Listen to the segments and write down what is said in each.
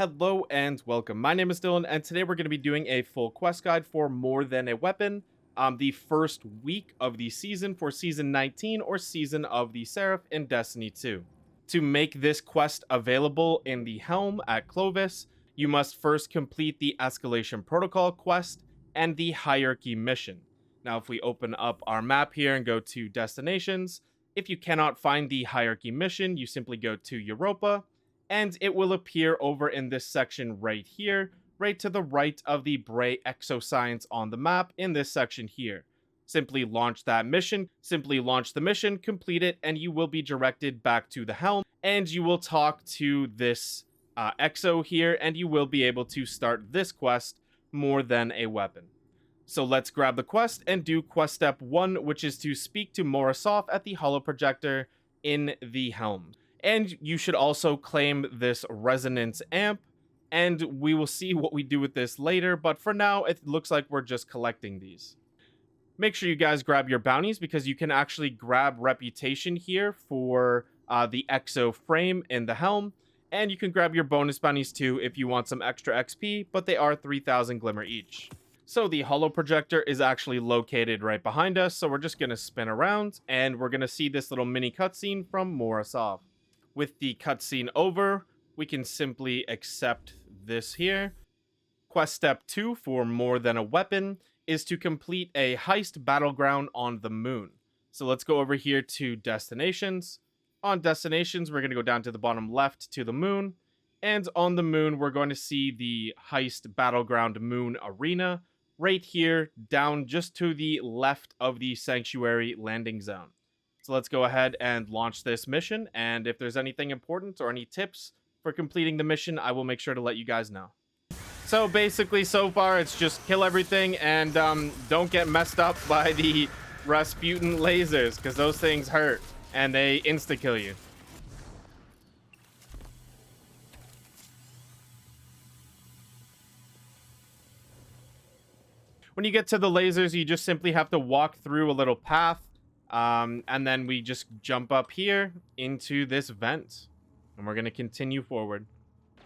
Hello and welcome. My name is Dylan, and today we're going to be doing a full quest guide for More Than a Weapon, the first week of the season for Season 19 or Season of the Seraph in Destiny 2. To make this quest available in the Helm at Clovis, you must first complete the Escalation Protocol quest and the Hierarchy mission. Now, if we open up our map here and go to Destinations, if you cannot find the Hierarchy mission, you simply go to Europa, and it will appear over in this section right here, right to the right of the Bray Exoscience on the map in this section here. Simply launch that mission, complete it, and you will be directed back to the Helm, and you will talk to this Exo here, and you will be able to start this quest, More Than a Weapon. So let's grab the quest and do quest step 1, which is to speak to Morozov at the holoprojector in the Helm. And you should also claim this resonance amp, and we will see what we do with this later, but for now, it looks like we're just collecting these. Make sure you guys grab your bounties, because you can actually grab reputation here for the Exo frame in the Helm, and you can grab your bonus bounties too if you want some extra XP, but they are 3,000 glimmer each. So the holoprojector is actually located right behind us, so we're just going to spin around, and we're going to see this little mini cutscene from Morozov. With the cutscene over, we can simply accept this here. Quest step 2 for More Than a Weapon is to complete a heist battleground on the moon. So let's go over here to Destinations. On Destinations, we're going to go down to the bottom left to the moon. And on the moon, we're going to see the heist battleground moon arena right here, down just to the left of the sanctuary landing zone. So let's go ahead and launch this mission, and if there's anything important or any tips for completing the mission, I will make sure to let you guys know. So basically, so far, it's just kill everything and don't get messed up by the Rasputin lasers, because those things hurt, and they insta-kill you. When you get to the lasers, you just simply have to walk through a little path. And then we just jump up here into this vent, and we're going to continue forward.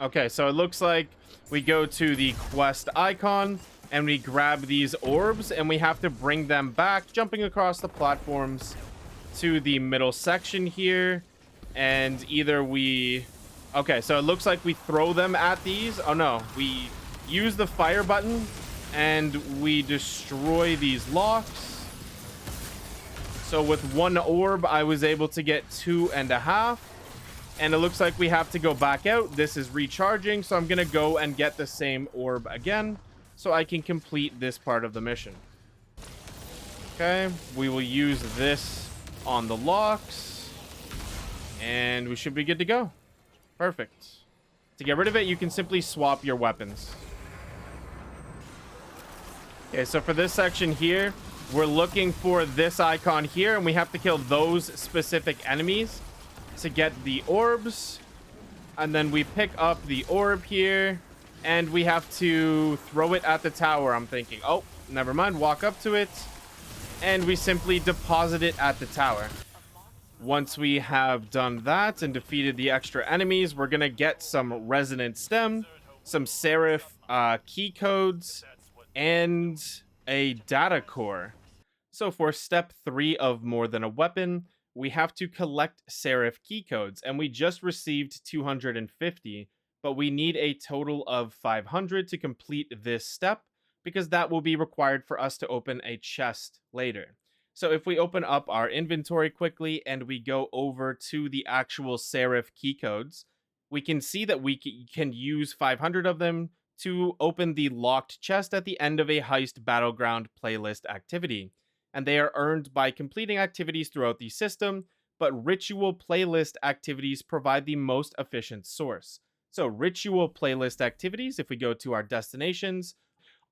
Okay, so it looks like we go to the quest icon, and we grab these orbs, and we have to bring them back, jumping across the platforms to the middle section here. And either we... Okay, so it looks like we throw them at these. Oh, no. We use the fire button, and we destroy these locks. So with one orb, I was able to get 2.5. And it looks like we have to go back out. This is recharging, so I'm going to go and get the same orb again, so I can complete this part of the mission. Okay, we will use this on the locks, and we should be good to go. Perfect. To get rid of it, you can simply swap your weapons. Okay, so for this section here, we're looking for this icon here, and we have to kill those specific enemies to get the orbs. And then we pick up the orb here, and we have to throw it at the tower, I'm thinking. Oh, never mind. Walk up to it, and we simply deposit it at the tower. Once we have done that and defeated the extra enemies, we're going to get some resonant stem, some Seraph key codes, and a data core. So for step 3 of More Than a Weapon, we have to collect Seraph key codes, and we just received 250, but we need a total of 500 to complete this step, because that will be required for us to open a chest later. So if we open up our inventory quickly and we go over to the actual Seraph key codes, we can see that we can use 500 of them to open the locked chest at the end of a heist battleground playlist activity. And they are earned by completing activities throughout the system, but ritual playlist activities provide the most efficient source. So ritual playlist activities, if we go to our destinations,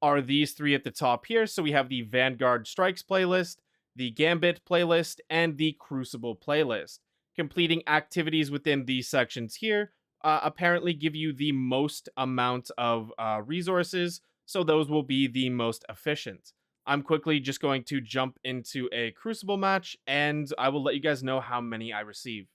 are these 3 at the top here. So we have the Vanguard Strikes playlist, the Gambit playlist, and the Crucible playlist. Completing activities within these sections here apparently give you the most amount of resources, so those will be the most efficient. I'm quickly just going to jump into a Crucible match, and I will let you guys know how many I receive.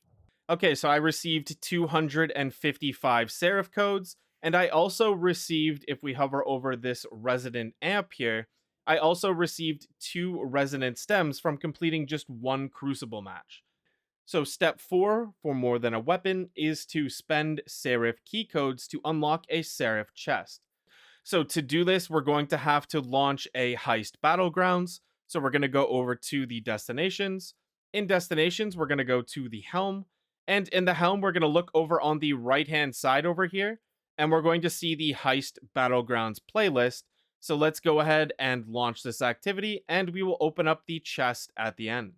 Okay, so I received 255 Seraph codes, And I also received, if we hover over this resident amp here, I also received 2 resonant stems from completing just 1 crucible match. So step 4 for more than a weapon is to spend Seraph key codes to unlock a Seraph chest. So to do this, we're going to have to launch a heist battlegrounds. So we're going to go over to the destinations. In destinations, we're going to go to the helm. And in the helm, we're going to look over on the right-hand side over here. And we're going to see the heist battlegrounds playlist. So let's go ahead and launch this activity, and we will open up the chest at the end.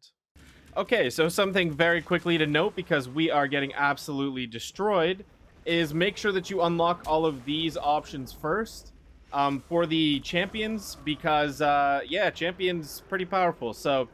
Okay, so something very quickly to note, because we are getting absolutely destroyed, is make sure that you unlock all of these options first for the champions, because, yeah, champions pretty powerful. So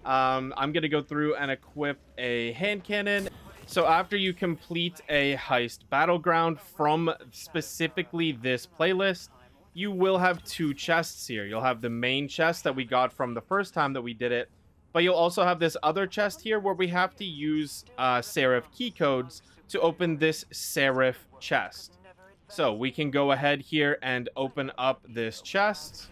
I'm going to go through and equip a hand cannon. So after you complete a heist battleground from specifically this playlist, you will have 2 chests here. You'll have the main chest that we got from the first time that we did it, but you'll also have this other chest here where we have to use Seraph key codes to open this Seraph chest. So we can go ahead here and open up this chest.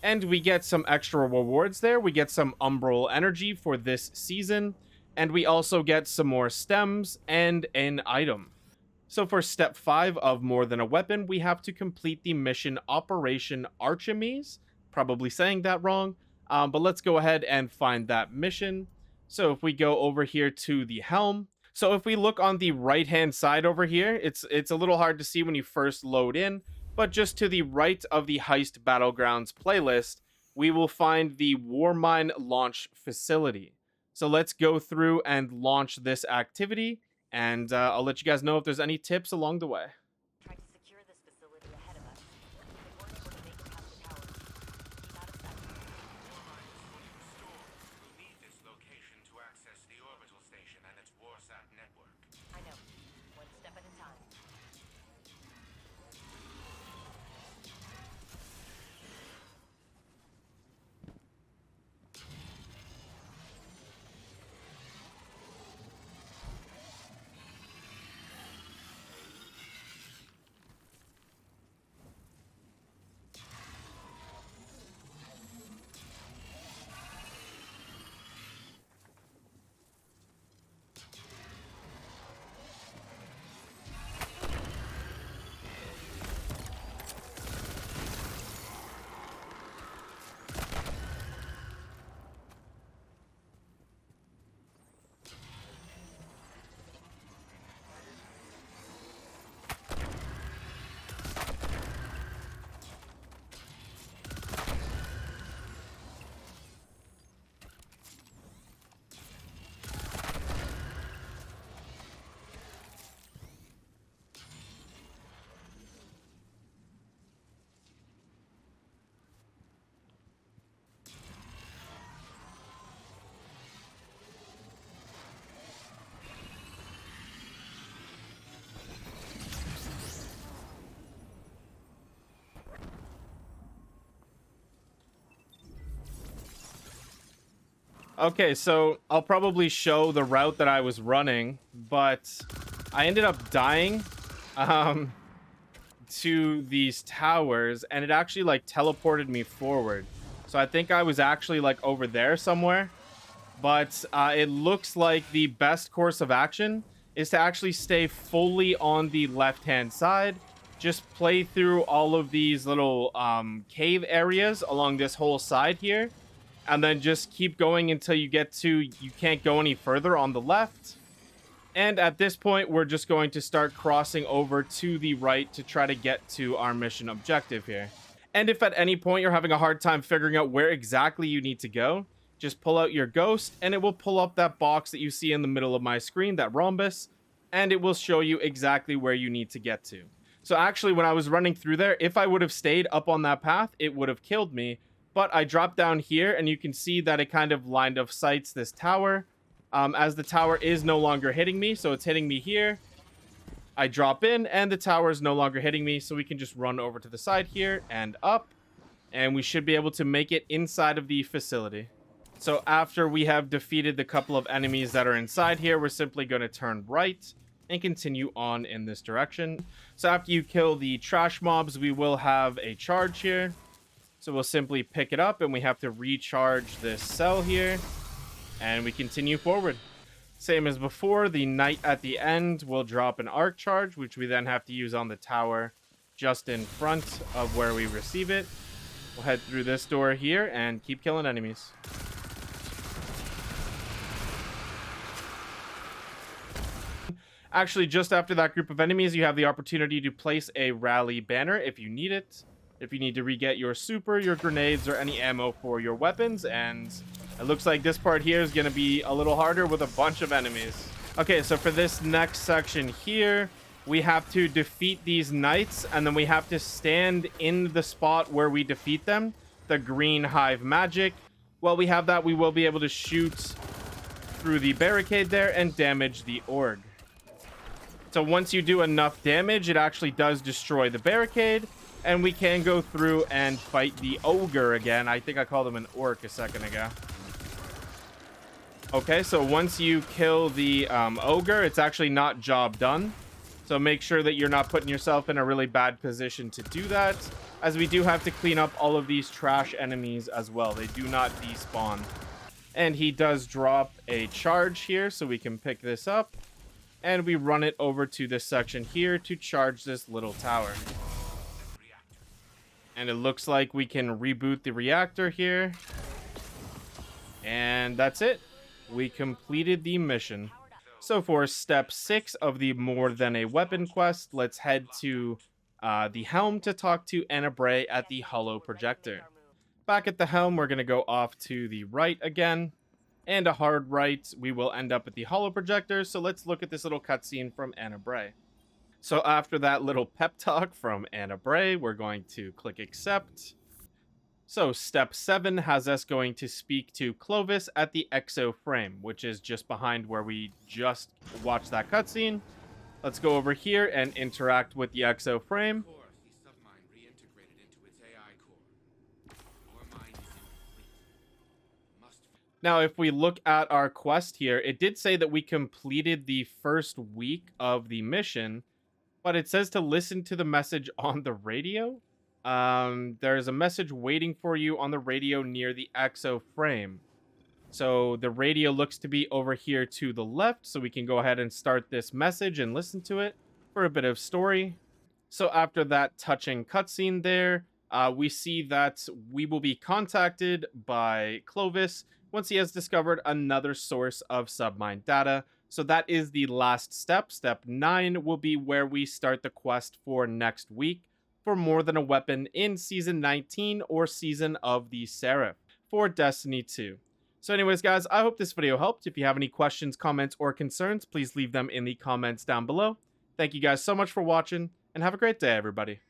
And we get some extra rewards there. We get some umbral energy for this season. And we also get some more stems and an item. So for step 5 of more than a weapon, we have to complete the mission Operation Archimedes. Probably saying that wrong. But let's go ahead and find that mission. So if we go over here to the helm. So if we look on the right-hand side over here, it's a little hard to see when you first load in. But just to the right of the Heist Battlegrounds playlist, we will find the Warmine Launch Facility. So let's go through and launch this activity. And I'll let you guys know if there's any tips along the way. Tried to secure this facility ahead of us. They weren't able to make it past the tower. Keep out of sight. We'll need this location to access the orbital station and its Warsat network. I know. One step at a time. Okay, so I'll probably show the route that I was running, but I ended up dying to these towers, and it actually like teleported me forward. So I think I was actually like over there somewhere, but it looks like the best course of action is to actually stay fully on the left-hand side. Just play through all of these little cave areas along this whole side here. And then just keep going until you get to, you can't go any further on the left. And at this point, we're just going to start crossing over to the right to try to get to our mission objective here. And if at any point you're having a hard time figuring out where exactly you need to go, just pull out your ghost and it will pull up that box that you see in the middle of my screen, that rhombus, and it will show you exactly where you need to get to. So actually, when I was running through there, if I would have stayed up on that path, it would have killed me. But I dropped down here, and you can see that it kind of lined of sights this tower. As the tower is no longer hitting me, so it's hitting me here. I drop in, and the tower is no longer hitting me, so we can just run over to the side here and up. And we should be able to make it inside of the facility. So after we have defeated the couple of enemies that are inside here, we're simply going to turn right. and continue on in this direction. So after you kill the trash mobs, we will have a charge here. So we'll simply pick it up, and we have to recharge this cell here, and we continue forward. Same as before, the knight at the end will drop an arc charge, which we then have to use on the tower just in front of where we receive it. We'll head through this door here and keep killing enemies. Actually, just after that group of enemies, you have the opportunity to place a rally banner if you need it. If you need to re-get your super, your grenades, or any ammo for your weapons. And it looks like this part here is going to be a little harder with a bunch of enemies. Okay, so for this next section here, we have to defeat these knights, and then we have to stand in the spot where we defeat them, the green hive magic. While we have that, we will be able to shoot through the barricade there and damage the org. So once you do enough damage, it actually does destroy the barricade, and we can go through and fight the ogre again. I think I called him an orc a second ago. Okay, so once you kill the ogre, it's actually not job done. So make sure that you're not putting yourself in a really bad position to do that, as we do have to clean up all of these trash enemies as well. They do not despawn. And he does drop a charge here, so we can pick this up. And we run it over to this section here to charge this little tower. And it looks like we can reboot the reactor here. And that's it. We completed the mission. So for step 6 of the More Than a Weapon quest, let's head to the helm to talk to Anna Bray at the holo projector. Back at the helm, we're going to go off to the right again. And a hard right, we will end up at the holo projector. So let's look at this little cutscene from Anna Bray. So after that little pep talk from Anna Bray, we're going to click accept. So step 7 has us going to speak to Clovis at the exo frame, which is just behind where we just watched that cutscene. Let's go over here and interact with the exo frame. Core, the submine reintegrated into its AI core. Your mind is incomplete. Must Now, if we look at our quest here, it did say that we completed the first week of the mission, but it says to listen to the message on the radio. There's a message waiting for you on the radio near the exo frame. So the radio looks to be over here to the left, so we can go ahead and start this message and listen to it for a bit of story. So after that touching cutscene there, we see that we will be contacted by Clovis once he has discovered another source of submine data. So that is the last step. Step 9 will be where we start the quest for next week for More Than a Weapon in Season 19 or Season of the Seraph for Destiny 2. So anyways, guys, I hope this video helped. If you have any questions, comments, or concerns, please leave them in the comments down below. Thank you guys so much for watching, and have a great day, everybody.